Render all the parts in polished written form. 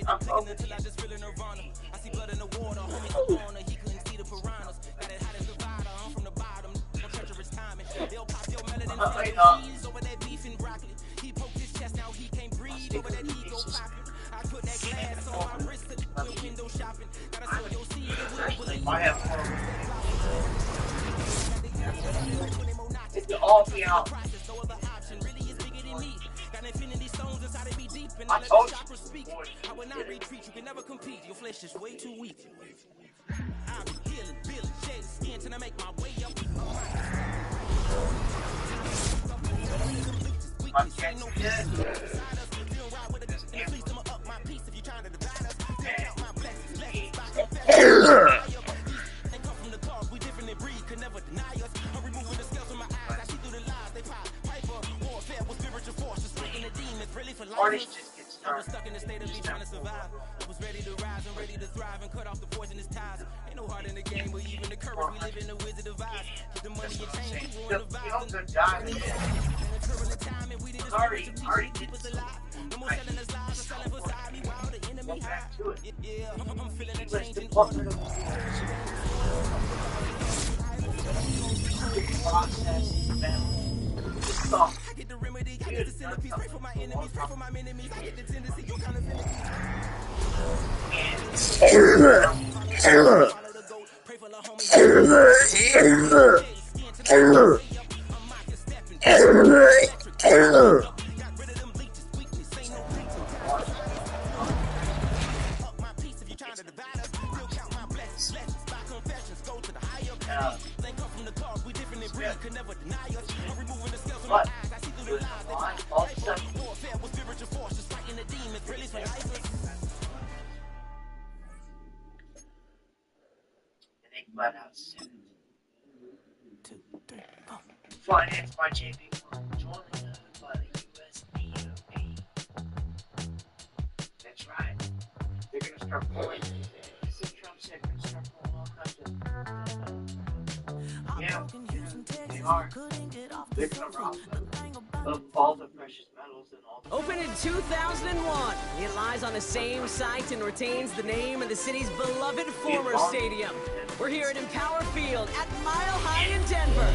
I'm thinking until I just feel in Nirvana. I see blood in the water, homie up on her. He couldn't see the piranhas. Got it hot as Nevada, I'm from the bottom. No treacherous timing. They'll pop your melanin cheese over that beef and broccoli. He poked his chest, now he can't breathe over that ego popping. I put that glass on my wrist to the window shopping. Gotta sow your seed, it wouldn't believe. It's all be out. I told you. I will not retreat. You can never compete. Your flesh is way too weak. I'll be healing, feeling, shedding skin till I make my way up. Artists just get I was stuck in the state of me trying to survive. I was ready to rise and ready to thrive and cut off the poisonous ties. Ain't no heart in the game, but even the courage we live in the Wizard of Oz. Get the money and change, you ruin the vibe. You don't die. Already keep us alive. No more selling us lies or selling beside me while the enemy hide. Yeah, I'm feeling a change in I get the remedy, I get the centerpiece. Pray for my enemies, pray for my enemies. I get the tendency, you kind of could never deny us. I'm removing the scales from my eyes. I see through the lies. Warfare with spiritual force, just fighting the demons, really for life. And they let out 7, 2, 3, 4. Financed by JP. Joined by the USDOE. That's right. They're gonna start pulling. See, Trump said they're gonna start pulling all kinds of. Yeah. They are. They're gonna rob of all the precious metals and all the... Opened in 2001, it lies on the same site and retains the name of the city's beloved former stadium. We're here at Empower Field at Mile High in Denver.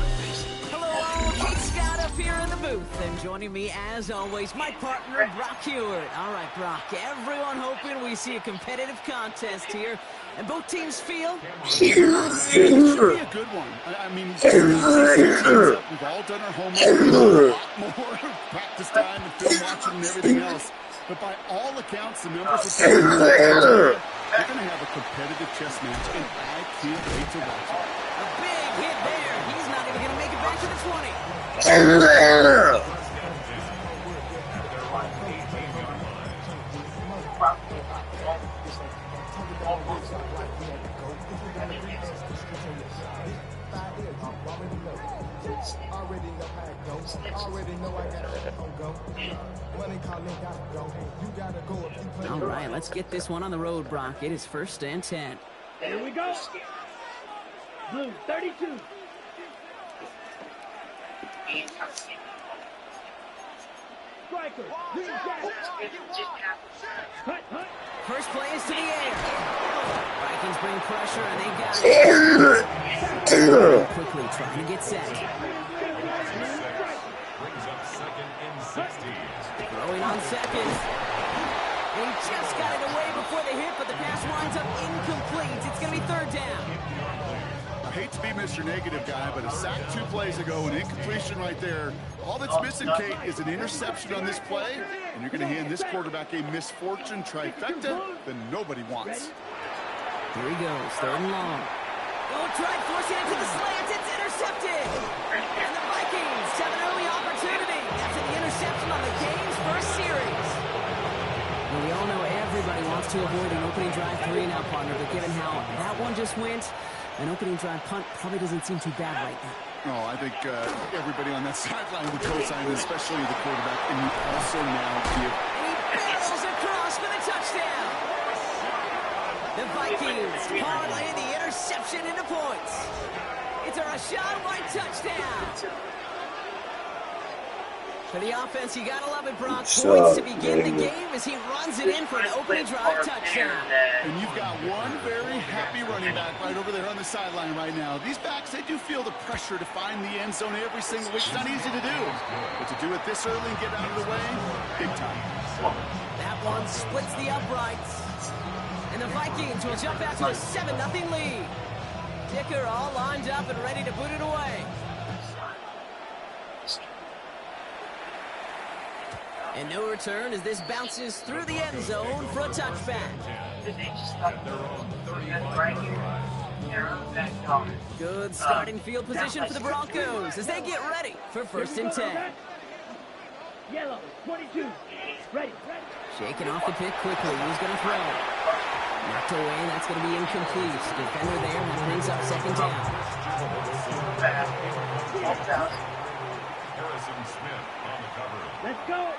Hello, all. Kate Scott up here in the booth. And joining me, as always, my partner, Brock Hewitt. All right, Brock, everyone hoping we see a competitive contest here. And both teams feel it should be a good one. I mean, we've all done our homework, a lot more practice time and film watching and everything else. But by all accounts, the numbers are telling us they're going to have a competitive chess match, and I can't wait to watch it. A big hit there. He's not even going to make it back to the 20. All right, let's get this one on the road, Brock. It is 1st and 10. Here we go. Blue, 32. Striker, green jacket. First play is to the air. Vikings bring pressure, and they got it. Quickly trying to get set. Throwing on second. He just got it away before the hit, but the pass winds up incomplete. It's going to be 3rd down. I hate to be Mr. Negative guy, but a sack 2 plays ago, an incompletion right there. All that's missing, Kate, is an interception on this play, and you're going to hand this quarterback a misfortune trifecta that nobody wants. Here he goes, 3rd and long. Oh, try forcing it to the slant. It's intercepted. And the Vikings have an early opportunity after the interception on the game's first series. Well, we all know everybody wants to avoid an opening drive 3 now, partner, but given how that one just went, an opening drive punt probably doesn't seem too bad right now. No, I think everybody on that sideline would co-sign, especially the quarterback, and you also now give... And he barrels across for the touchdown. The Vikings parlay the interception into points. It's a Rachaad White touchdown. For the offense, you gotta love it, Brock. Points to begin the game as he runs it in for an opening drive touchdown. And you've got one very happy running back right over there on the sideline right now. These backs, they do feel the pressure to find the end zone every single week. It's not easy to do. But to do it this early and get out of the way, big time. That one splits the uprights. And the Vikings will jump out to a 7-0 lead. Dicker all lined up and ready to put it away. And no return as this bounces through the end zone for a touchback. Good starting field position for the Broncos as they get ready for 1st and 10. Yellow, 22. Ready. Shaking off the pick quickly. He's going to throw. Knocked away. That's going to be incomplete. Defender there. That brings up 2nd down. Harrison Smith on the cover. Let's go.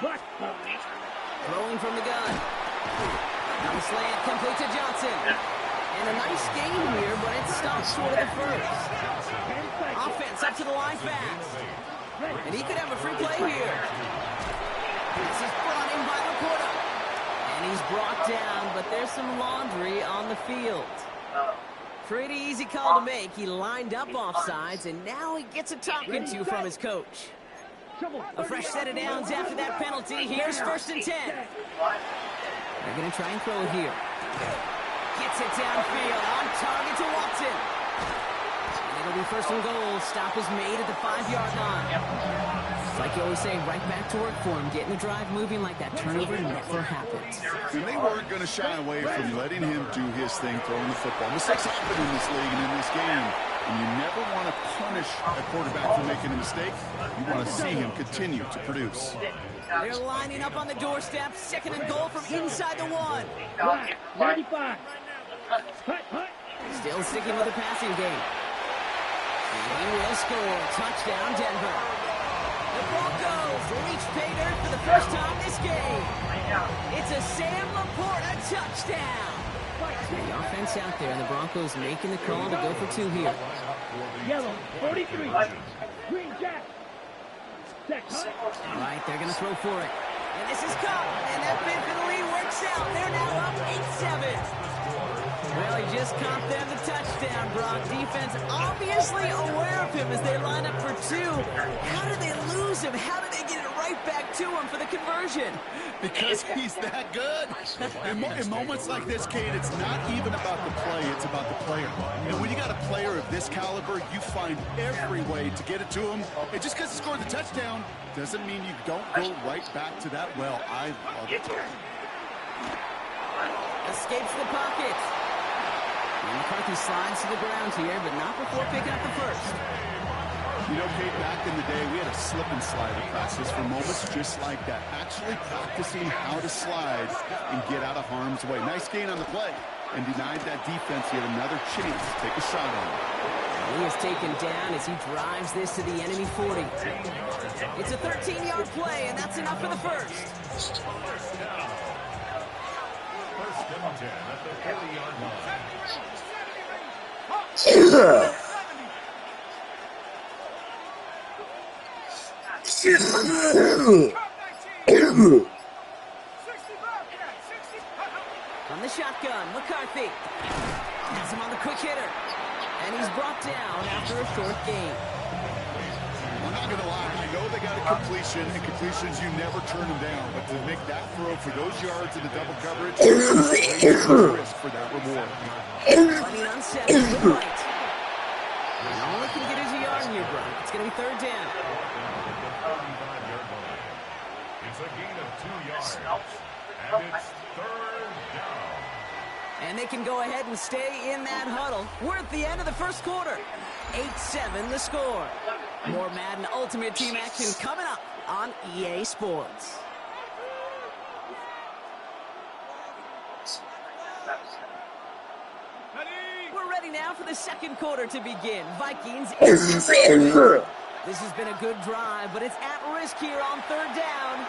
Throwing from the gun. On the slant, complete to Johnson. And a nice game here, but it stops short of the first. Offense up to the line fast. And he could have a free play here. This is brought in by Laporta. And he's brought down, but there's some laundry on the field. Pretty easy call to make. He lined up offsides, and now he gets a talking to from his coach. A fresh set of downs after that penalty. Here's 1st and 10. They're going to try and throw it here. Gets it downfield, on target to Watson. And it'll be 1st and goal. Stop is made at the 5-yard line. It's like you always say, right back to work for him. Getting the drive moving like that turnover never happens. And they weren't going to shy away from letting him do his thing, throwing the football. Mistakes happen in this league and in this game. And you never want to punish a quarterback for making a mistake. You want to see him continue to produce. They're lining up on the doorstep. 2nd and goal from inside the 1. 95. Still sticking with the passing game. And he will score. Touchdown, Denver. The Broncos reach pay dirt for the first time this game. It's a Sam Laporta touchdown. The offense out there, and the Broncos making the call to go for 2 here. Yellow, 43. Green Jack. All right, they're going to throw for it. And this is Cup, and that bid for the lead works out. They're now up 8-7. Well, he just caught them the touchdown, Brock. Defense obviously aware of him as they line up for 2. How did they lose him? How did they get it right back to him for the conversion? Because he's that good. In moments like this, Kate, it's not even about the play, it's about the player. And when you got a player of this caliber, you find every way to get it to him. And just because he scored the touchdown doesn't mean you don't go right back to that well. I love it. Escapes the pocket. And McCarthy slides to the ground here, but not before picking up the first. You know, Kate, back in the day, we had a slip and slide practice for moments just like that. Actually practicing how to slide and get out of harm's way. Nice gain on the play. And denied that defense yet another chance to take a shot on him. He is taken down as he drives this to the enemy 40. It's a 13-yard play, and that's enough for the first. First and 10 at the 40-yard line. From the shotgun, McCarthy. Has him on the quick hitter. And he's brought down after a short gain. I'm not going to lie. I know they got a completion, and completions, you never turn them down. But to make that throw for those yards in the double coverage, it's a risk for that reward. Running on 7 with White. And all he can get is a yard here, Brock. It's going to be 3rd down. It's a gain of 2 yards. And it's 3rd down. And they can go ahead and stay in that huddle. We're at the end of the first quarter. 8-7 the score. More Madden Ultimate Team action coming up on EA Sports. We're ready now for the second quarter to begin. Vikings. This has been a good drive, but it's at risk here on 3rd down.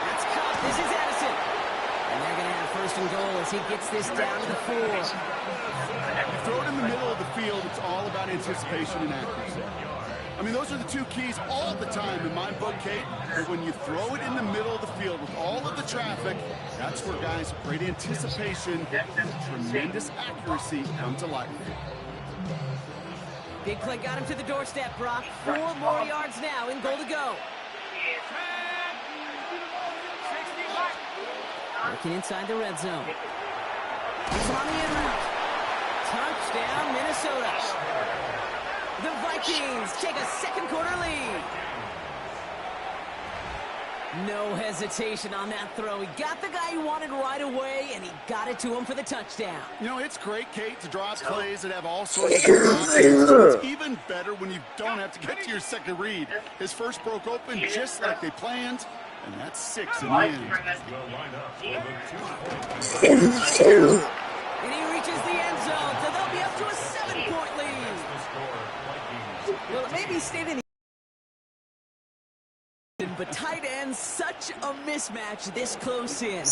That's Cup. This is Edison. And they're going to have 1st and goal as he gets this down to the 4. You throw it in the middle of the field, it's all about anticipation and accuracy. I mean, those are the two keys all the time in my book, Kate. But when you throw it in the middle of the field with all of the traffic, that's where guys with great anticipation and tremendous accuracy come to life. Big play got him to the doorstep, Brock. 4 more yards now in goal to go. Working inside the red zone. He's on the in route. Touchdown, Minnesota. The Vikings take a second quarter lead. No hesitation on that throw. He got the guy he wanted right away, and he got it to him for the touchdown. You know, it's great, Kate, to draw plays that have all sorts of different options. It's even better when you don't have to get to your second read. His first broke open just like they planned, and that's 6 in the end. And he reaches the end zone, so they'll be up to a 7-point lead. Well, it maybe stayed in the but tight ends, such a mismatch this close in.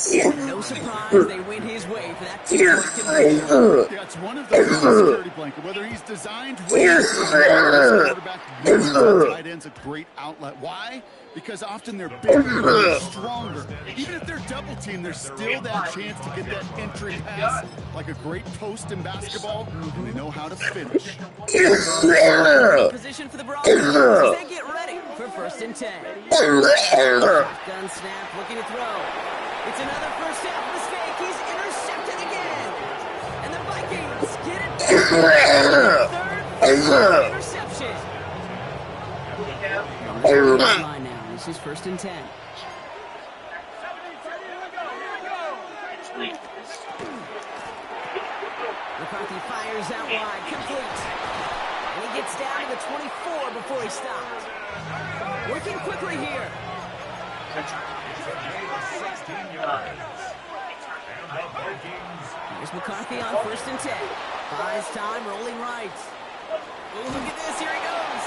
No surprise, they win his way for that 2-point conversion. Yeah, it's one of those security blanket. Whether he's designed to quarterback, tight end's a great outlet. Why? Because often they're bigger and stronger. Even if they're double teamed, there's still that chance to get that entry pass, like a great post in basketball, and they know how to finish. Position for the Broncos as they get ready for 1st and 10. Gun snap, looking to throw. It's another first half mistake. He's intercepted again. And the Vikings get it third interception. Line now. This is 1st and 10. McCarthy fires out wide, complete. And he gets down to the 24 before he stopped. Working quickly here. Here's McCarthy on 1st and 10. Buys time, rolling right. Ooh, look at this, here he goes.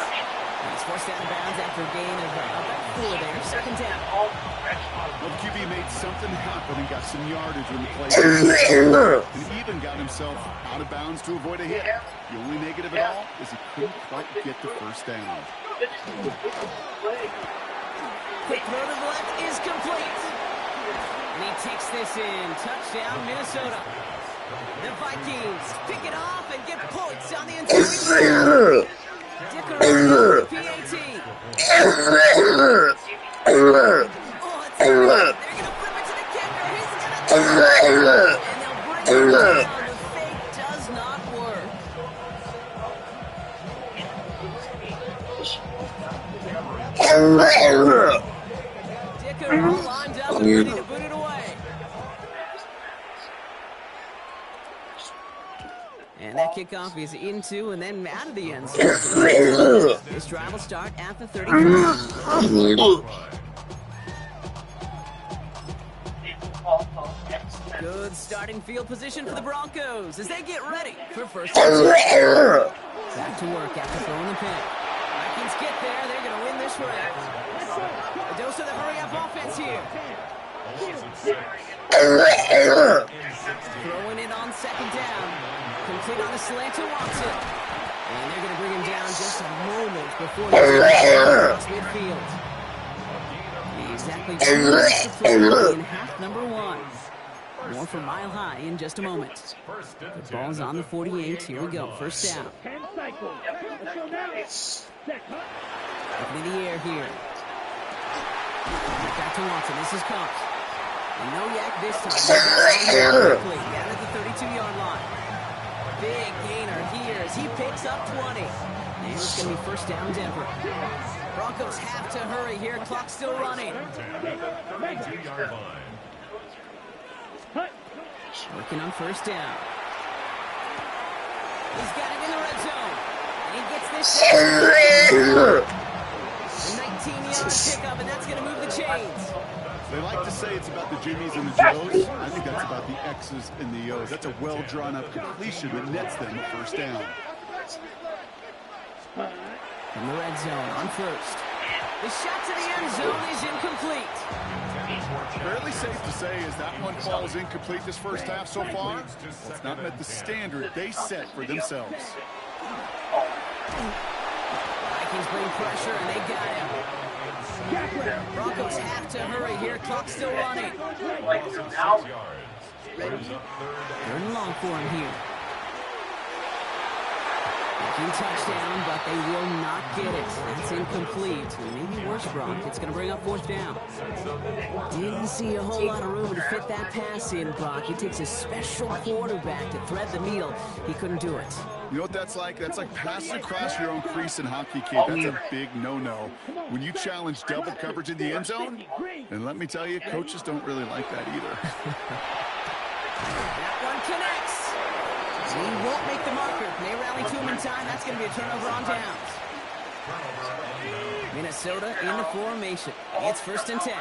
He's forced out of bounds after a gain of about 4 there. 2nd down. Well, the QB made something happen and got some yardage when the play and even got himself out of bounds to avoid a hit. The only negative at all is he couldn't quite get the 1st down. Quick throw to the left is complete. And he takes this in. Touchdown, Minnesota. The Vikings pick it off and get points on the inside. Dick around the PAT. Oh, it's they're going to flip it to the kicker. He's going to throw it. And they'll bring it down. The fake does not work. Dicker all lined up and ready to boot it away. And that kickoff is into and then out of the end zone. This drive will start at the 35. Good starting field position for the Broncos as they get ready for 1st and 10. Back to work after throwing the pick. Vikings get there. They're going to win this round. A dose of the hurry-up offense here. Throwing it on 2nd down. Complete on a slant to Watson. And they're going to bring him down just a moment before he's across midfield. Exactly 2 minutes to play in half number 1. More from Mile High in just a moment. The ball's on the 48. Here we go. 1st down. Up in the air here. Back to Watson. This is caught. And no yak this time. Quickly down at the 32-yard line. Big gainer here as he picks up 20. And it's going to be 1st down Denver. Broncos have to hurry here. Clock's still running. Working on 1st down. He's got it in the red zone. And he gets this. A 19-yard pickup, and that's going to move the chains. They like to say it's about the Jimmies and the Joes. I think that's about the X's and the O's. That's a well-drawn-up completion that nets them a 1st down. From the red zone on 1st. The shot to the end zone is incomplete. Fairly safe to say as that one falls incomplete this 1st half so far. It's not met the standard they set for themselves. Vikings bring pressure, and they got him. Broncos have to hurry here. Clock still running. Third and long for him here. Viking touchdown, but they will not get it. That's incomplete. Maybe worse, Brock. It's going to bring up fourth down. Didn't see a whole lot of room to fit that pass in, Brock. It takes a special quarterback to thread the needle. He couldn't do it. You know what that's like? That's like passing across your own crease in hockey, kid. That's a big no-no. When you challenge double coverage in the end zone, and let me tell you, coaches don't really like that either. That one connects. He won't make the marker. They rally to him in time. That's going to be a turnover on downs. Minnesota in the formation. It's 1st and 10.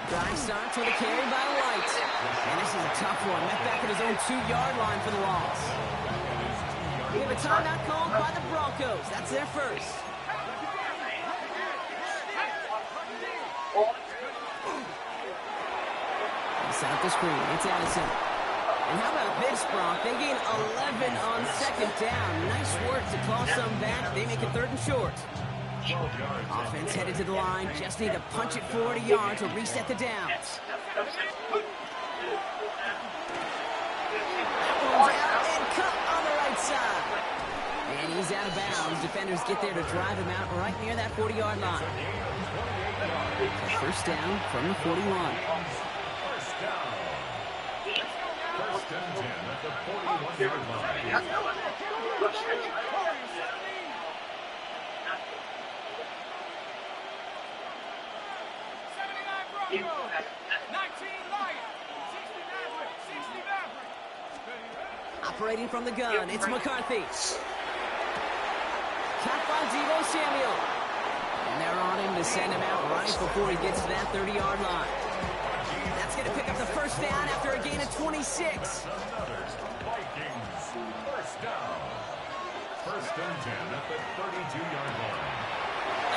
Drive starts with a carry by White. And this is a tough one. Met back at his own 2-yard line for the loss. We have a timeout called by the Broncos. That's their first. Set up the screen. It's Addison. And how about this, Brock? They gain 11 on 2nd down. Nice work to claw some back. They make it 3rd and short. Offense headed to the line. Just need to punch it 40 yards to reset the downs. That one's out and cut on the right side. And he's out of bounds. Defenders get there to drive him out right near that 40-yard line. First down from the 41. First and 10 at the 41-yard line. Operating from the gun, it's McCarthy. Caught by Deebo Samuel. And they're on him to send him out right before he gets to that 30-yard line. That's going to pick up the first down after a gain of 26. Vikings, first down. First and 10 at the 32-yard line.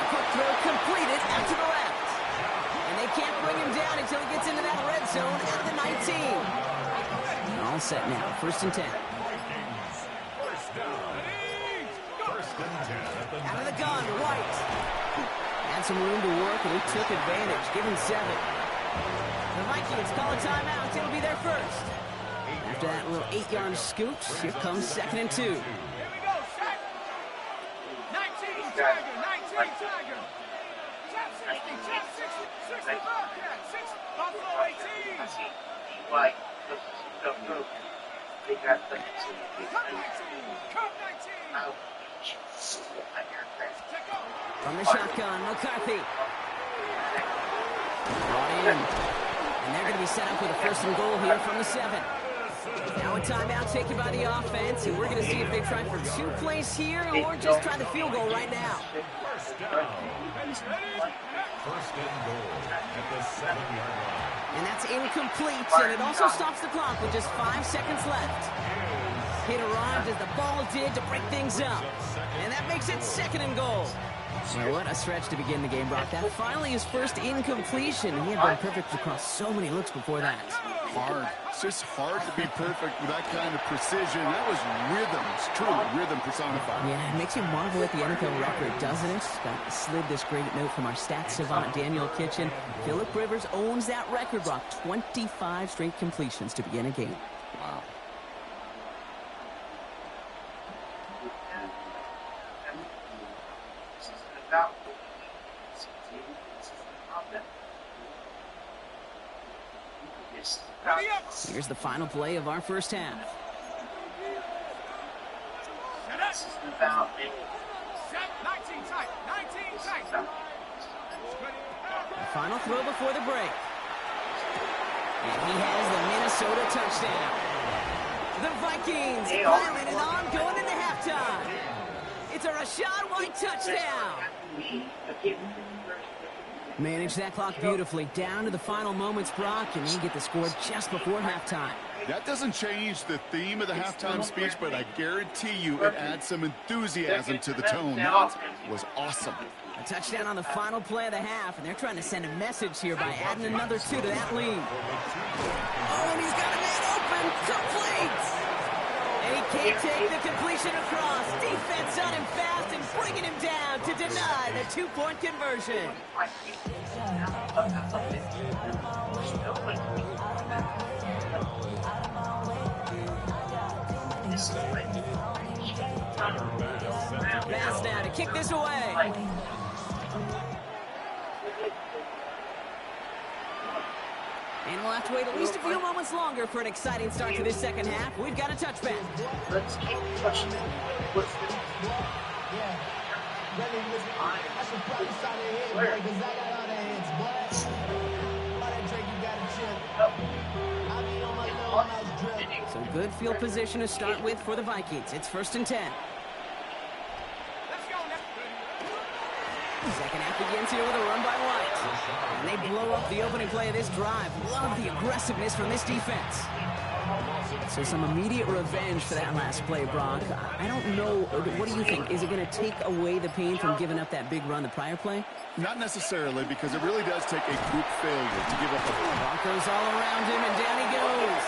A quick throw completed out to the left. And they can't bring him down until he gets into that red zone at the 19. All set now, 1st and 10. First down. First and 10 at the Out of the gun, White. Had some room to work, and he took advantage. Give him 7. The Vikings call a timeout. It'll be their first. After that little 8-yard scoop, here comes 2nd and 2. Here we go, set. 19 Tiger, 19 Tiger. Chap 60, chap 60, 60 Bobcat, 6 Buffalo 18. Cup 19. From the shotgun, McCarthy. Brought in. And they're going to be set up with a 1st and goal here from the 7. Now a timeout taken by the offense, and we're going to see if they try for 2 plays here or just try the field goal right now. first down. First and goal at the 7-yard line. And that's incomplete, and it also stops the clock with just 5 seconds left. It arrived as the ball did to break things up. And that makes it 2nd and goal. Well, what a stretch to begin the game, Brock. That finally his first incompletion. He had been perfect across so many looks before that. Hard. It's just hard to be perfect with that kind of precision. That was rhythm. It's truly rhythm personified. Yeah, it makes you marvel at the NFL record, doesn't it? Got slid this great note from our stats savant, Daniel Kitchen. Phillip Rivers owns that record, Brock. 25 straight completions to begin a game. Wow. Here's the final play of our first half. The final throw before the break. And he has the Minnesota touchdown. The Vikings piling it on going into halftime. It's a Rachaad White touchdown. Manage that clock beautifully down to the final moments, Brock, and they get the score just before halftime. That doesn't change the theme of the halftime speech, but I guarantee you it adds some enthusiasm to the tone. That was awesome. A touchdown on the final play of the half, and they're trying to send a message here by adding another 2 to that lead. Oh, and he's got a man open, complete! And he can't take the completion across. Defense on him fast and bringing him down to deny the two-point conversion. Pass now to kick this away. And we'll have to wait at least a few moments longer for an exciting start to this second half. We've got a touchback. Let's keep pushing. What's this? I should probably start your head, boy, because I got all the heads, boy. All that drink you got to chill. I'll be on my little house drill. So good field position to start with for the Vikings. It's 1st and 10. Second half begins here with a run by White. And they blow up the opening play of this drive. Love the aggressiveness from this defense. So some immediate revenge for that last play, Brock. I don't know, what do you think? Is it going to take away the pain from giving up that big run the prior play? Not necessarily, because it really does take a group failure to give up a Broncos all around him, and down he goes.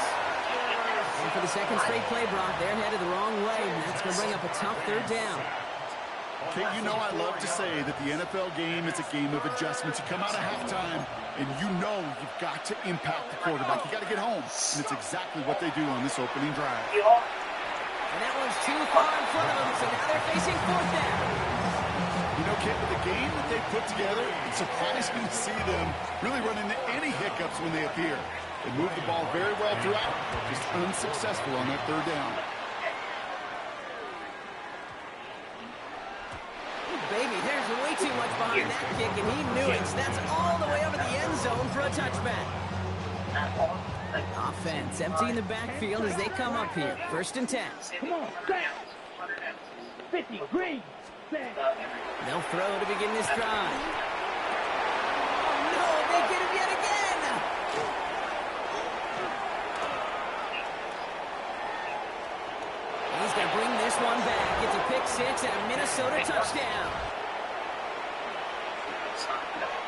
And for the second straight play, Brock, they're headed the wrong way, and that's going to bring up a tough 3rd down. Kate, you know I love to say that the NFL game is a game of adjustments. You come out of halftime, and you know you've got to impact the quarterback. You got to get home, and it's exactly what they do on this opening drive. And that one's too far in front of them, so now they're facing 4th down. You know, Kate, with the game that they put together, it's surprising to see them really run into any hiccups when they appear. They move the ball very well throughout, just unsuccessful on that 3rd down. Baby, there's way too much behind that kick, and he knew it. That's all the way over the end zone for a touchback. Offense emptying the backfield as they come up here. 1st and 10. Come on, set. 50, green, set. They'll throw to begin this drive. Oh, no, they get him yet again. He's going to bring this one back. It's a pick 6 and a Minnesota touchdown.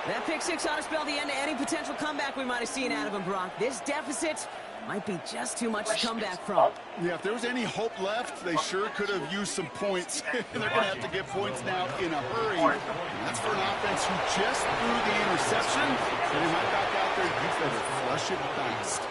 That pick 6 ought to spell the end to any potential comeback we might have seen out of him, Brock. This deficit might be just too much to come back from. Yeah, if there was any hope left, they sure could have used some points. They're going to have to get points now in a hurry. And that's for an offense who just threw the interception. So they might back out there. You better flush it fast.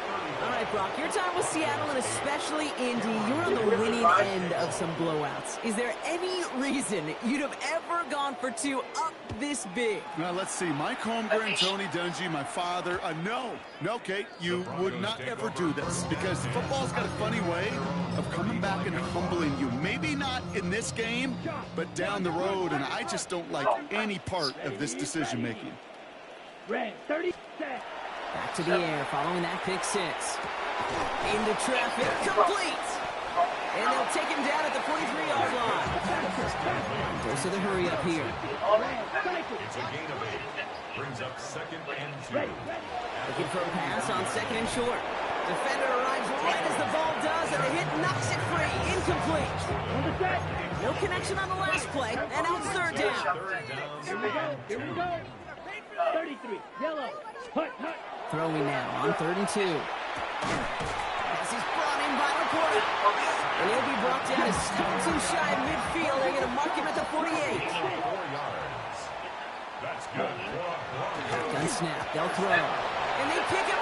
All right, Brock, your time with Seattle and especially Indy, you're on the winning end of some blowouts. Is there any reason you'd have ever gone for 2 up this big? Now, let's see. Mike Holmgren, Tony Dungy, my father. No, Kate, you would not ever do this because football's got a funny way of coming back and humbling you. Maybe not in this game, but down the road, and I just don't like any part of this decision-making. Red, 30, set. Back to the air following that pick 6. Into traffic, complete! And they'll take him down at the 43-yard line. Dose of the hurry up here. It's a gain of 8. Brings up 2nd and 2. Looking for a pass on 2nd and short. Defender arrives right as the ball does, and the hit knocks it free. Incomplete. No connection on the last play, and now it's 3rd down. Here we go. 33, yellow. Hut. Throwing now on 3rd and 2. This is brought in by Laporta. And he'll be brought down as steps and shy of midfield. They're going to mark him at the 48. 4 yards. That's good. Gun snap. They'll throw. And they kick him